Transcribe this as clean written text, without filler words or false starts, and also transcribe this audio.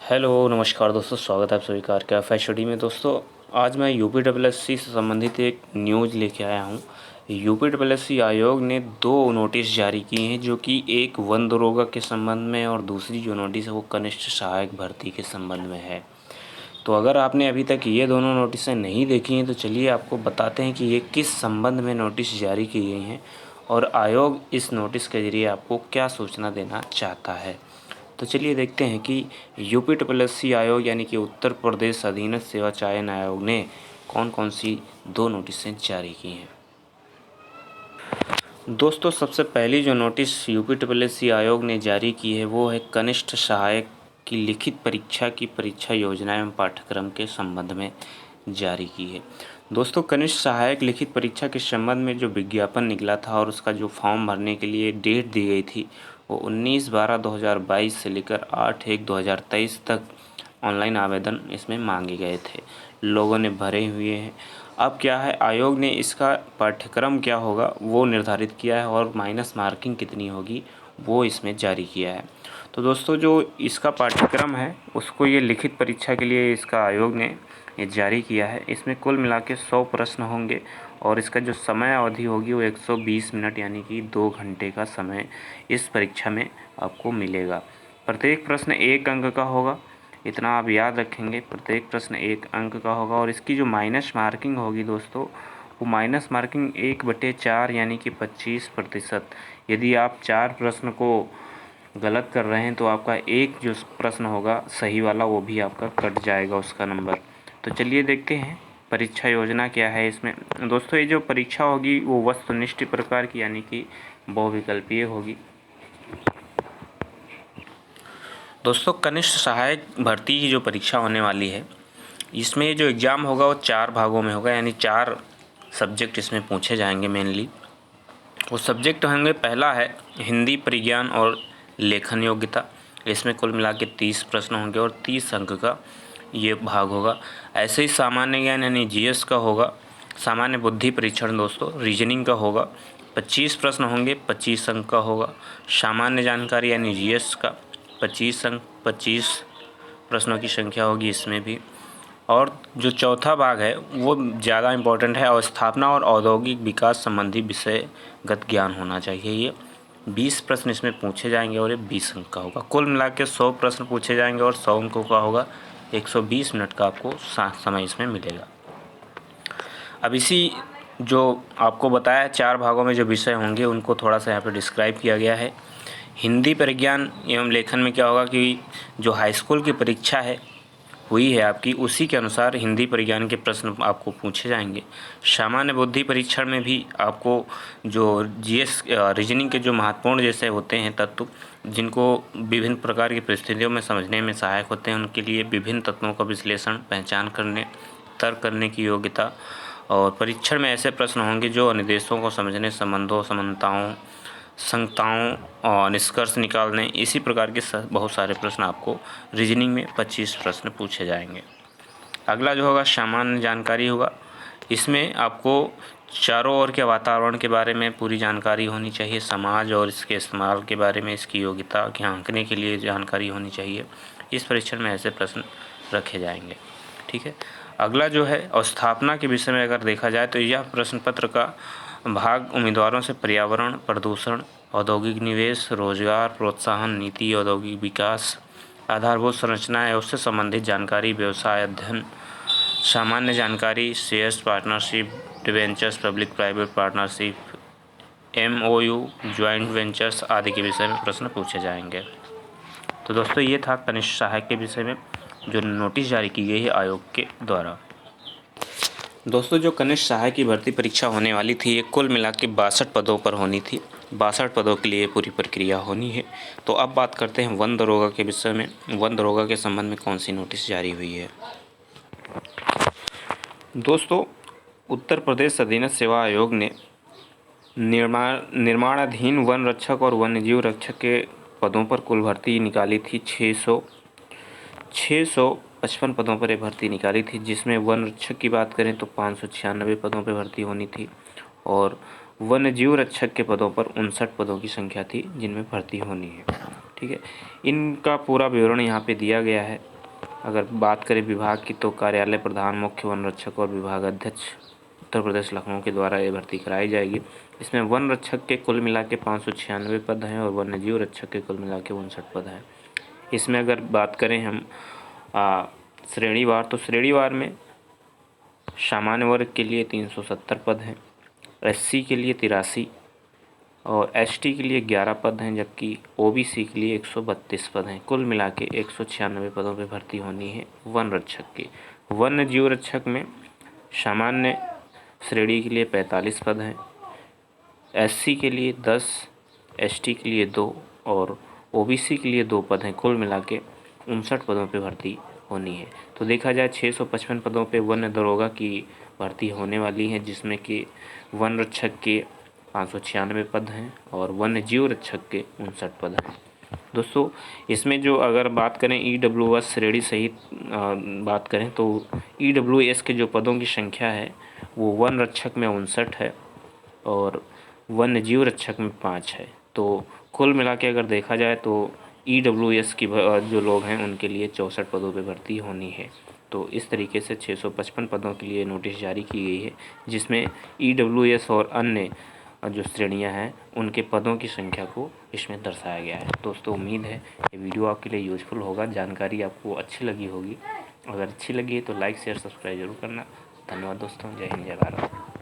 Hello नमस्कार दोस्तों, स्वागत है आप सभी का RK स्टडी में। दोस्तों आज मैं UPSSC से संबंधित एक न्यूज़ लेके आया हूँ। UPSSC आयोग ने 2 नोटिस जारी किए हैं, जो कि एक वन दरोगा के संबंध में और दूसरी जो नोटिस है वो कनिष्ठ सहायक भर्ती के संबंध में है। तो अगर आपने अभी तक ये दोनों नोटिसें नहीं देखी हैं तो चलिए आपको बताते हैं कि ये किस संबंध में नोटिस जारी की गई हैं और आयोग इस नोटिस के ज़रिए आपको क्या सूचना देना चाहता है। तो चलिए देखते हैं कि UPSSC आयोग यानी कि उत्तर प्रदेश अधीनस्थ सेवा चयन आयोग ने कौन कौन सी 2 नोटिसें जारी की हैं। दोस्तों सबसे पहली जो नोटिस UPSSC आयोग ने जारी की है वो है कनिष्ठ सहायक की लिखित परीक्षा की परीक्षा योजना एवं पाठ्यक्रम के संबंध में जारी की है। दोस्तों कनिष्ठ सहायक लिखित परीक्षा के संबंध में जो विज्ञापन निकला था और उसका जो फॉर्म भरने के लिए डेट दी गई थी वो 19/12/2022 से लेकर 8/1/2023 तक ऑनलाइन आवेदन इसमें मांगे गए थे। लोगों ने भरे हुए हैं। अब क्या है, आयोग ने इसका पाठ्यक्रम क्या होगा वो निर्धारित किया है और माइनस मार्किंग कितनी होगी वो इसमें जारी किया है। तो दोस्तों जो इसका पाठ्यक्रम है उसको ये लिखित परीक्षा के लिए इसका आयोग ने ये जारी किया है। इसमें कुल मिला के 100 प्रश्न होंगे और इसका जो समय अवधि होगी वो 120 मिनट यानी कि 2 घंटे का समय इस परीक्षा में आपको मिलेगा। प्रत्येक प्रश्न 1 अंक का होगा, इतना आप याद रखेंगे। प्रत्येक प्रश्न 1 अंक का होगा और इसकी जो माइनस मार्किंग होगी दोस्तों वो माइनस मार्किंग 1/4 यानी कि 25%। यदि आप 4 प्रश्न को गलत कर रहे हैं तो आपका एक जो प्रश्न होगा सही वाला वो भी आपका कट जाएगा उसका नंबर। तो चलिए देखते हैं परीक्षा योजना क्या है इसमें। दोस्तों ये जो परीक्षा होगी वो वस्तुनिष्ठ प्रकार की यानी कि बहुविकल्पीय होगी। दोस्तों कनिष्ठ सहायक भर्ती की जो परीक्षा होने वाली है इसमें जो एग्ज़ाम होगा वो 4 भागों में होगा, यानी 4 सब्जेक्ट इसमें पूछे जाएंगे मेनली। वो सब्जेक्ट होंगे, पहला है हिंदी, परिज्ञान और लेखन योग्यता। इसमें कुल मिला के 30 प्रश्न होंगे और 30 अंक का ये भाग होगा। ऐसे ही सामान्य ज्ञान यानी GS का होगा। सामान्य बुद्धि परीक्षण दोस्तों रीजनिंग का होगा, 25 प्रश्न होंगे, 25 अंक का होगा। सामान्य जानकारी यानी GS का 25 अंक, 25 प्रश्नों की संख्या होगी इसमें भी। और जो चौथा भाग है वो ज़्यादा इम्पोर्टेंट है, अवस्थापना और औद्योगिक विकास संबंधी विषयगत ज्ञान होना चाहिए। ये 20 प्रश्न इसमें पूछे जाएंगे और ये 20 अंक का होगा। कुल मिला के 100 प्रश्न पूछे जाएंगे और 100 अंकों का होगा। 120 मिनट का आपको समय इसमें मिलेगा। अब इसी जो आपको बताया 4 भागों में जो विषय होंगे उनको थोड़ा सा यहाँ पे डिस्क्राइब किया गया है। हिंदी, परिज्ञान एवं लेखन में क्या होगा कि जो हाई स्कूल की परीक्षा है हुई है आपकी, उसी के अनुसार हिंदी परिज्ञान के प्रश्न आपको पूछे जाएंगे। सामान्य बुद्धि परीक्षण में भी आपको जो GS रीजनिंग के जो महत्वपूर्ण जैसे होते हैं तत्व, जिनको विभिन्न प्रकार की परिस्थितियों में समझने में सहायक होते हैं, उनके लिए विभिन्न तत्वों का विश्लेषण, पहचान करने, तर्क करने की योग्यता। और परीक्षण में ऐसे प्रश्न होंगे जो अनुदेशों को समझने, संबंधों, समानताओं, संगताओं और निष्कर्ष निकालने, इसी प्रकार के बहुत सारे प्रश्न आपको रीजनिंग में 25 प्रश्न पूछे जाएंगे। अगला जो होगा सामान्य जानकारी होगा। इसमें आपको चारों ओर के वातावरण के बारे में पूरी जानकारी होनी चाहिए, समाज और इसके इस्तेमाल के बारे में, इसकी योग्यता के आंकने के लिए जानकारी होनी चाहिए। इस परीक्षण में ऐसे प्रश्न रखे जाएंगे, ठीक है। अगला जो है अवस्थापना के विषय में अगर देखा जाए तो यह प्रश्न पत्र का भाग उम्मीदवारों से पर्यावरण, प्रदूषण, औद्योगिक निवेश, रोजगार प्रोत्साहन नीति, औद्योगिक विकास, आधारभूत संरचना है उससे संबंधित जानकारी, व्यवसाय अध्ययन, सामान्य जानकारी, shares, partnership, debentures, public private partnership, MOU, joint ventures आदि के विषय में प्रश्न पूछे जाएंगे। तो दोस्तों ये था कनिष्ठ सहायक के विषय में जो नोटिस जारी की गई है आयोग के द्वारा। दोस्तों जो कनिष्ठ सहायक की भर्ती परीक्षा होने वाली थी ये कुल मिला के 62 पदों पर होनी थी। 62 पदों के लिए पूरी प्रक्रिया होनी है। तो अब बात करते हैं वन दरोगा के विषय में। वन दरोगा के संबंध में कौन सी नोटिस जारी हुई है। दोस्तों उत्तर प्रदेश अधीनस्थ सेवा आयोग ने निर्माणाधीन वन रक्षक और वन्यजीव रक्षक के पदों पर कुल भर्ती निकाली थी। 655 पदों पर ये भर्ती निकाली थी, जिसमें वन रक्षक की बात करें तो 596 पदों पर भर्ती होनी थी और वन्यजीव रक्षक के पदों पर 59 पदों की संख्या थी जिनमें भर्ती होनी है, ठीक है। इनका पूरा विवरण यहाँ पे दिया गया है। अगर बात करें विभाग की तो कार्यालय प्रधान, मुख्य वन रक्षक और विभाग अध्यक्ष उत्तर प्रदेश लखनऊ के द्वारा ये भर्ती कराई जाएगी। इसमें वन रक्षक के कुल मिला के 596 पद हैं और वन्य जीव रक्षक के कुल मिला के 59 पद हैं। इसमें अगर बात करें हम श्रेणीवार, तो श्रेणीवार में सामान्य वर्ग के लिए 370 पद हैं, SC के लिए 83 और ST के लिए 11 पद हैं, जबकि OBC के लिए 132 पद हैं। कुल मिला के 196 पदों पर भर्ती होनी है वन रक्षक की। वन्य जीव रक्षक में सामान्य श्रेणी के लिए 45 पद हैं, SC के लिए 10, ST के लिए 2 और OBC के लिए 2 पद हैं। कुल मिला के 59 पदों पर भर्ती होनी है। तो देखा जाए 655 पदों पे वन्य दरोगा की भर्ती होने वाली है, जिसमें कि वन रक्षक के 596 पद हैं और वन्य जीव रक्षक के 59 पद हैं। दोस्तों इसमें जो अगर बात करें EWS श्रेणी सहित बात करें तो EWS के जो पदों की संख्या है वो वन रक्षक में 59 है और वन्य जीव रक्षक में 5 है। तो कुल मिला के अगर देखा जाए तो EWS की जो लोग हैं उनके लिए 64 पदों पे भर्ती होनी है। तो इस तरीके से 655 पदों के लिए नोटिस जारी की गई है, जिसमें EWS और अन्य जो श्रेणियां हैं उनके पदों की संख्या को इसमें दर्शाया गया है। दोस्तों उम्मीद है ये वीडियो आपके लिए यूजफुल होगा, जानकारी आपको अच्छी लगी होगी। अगर अच्छी लगी है तो लाइक शेयर सब्सक्राइब जरूर करना। धन्यवाद दोस्तों, जय हिंद जय भारत।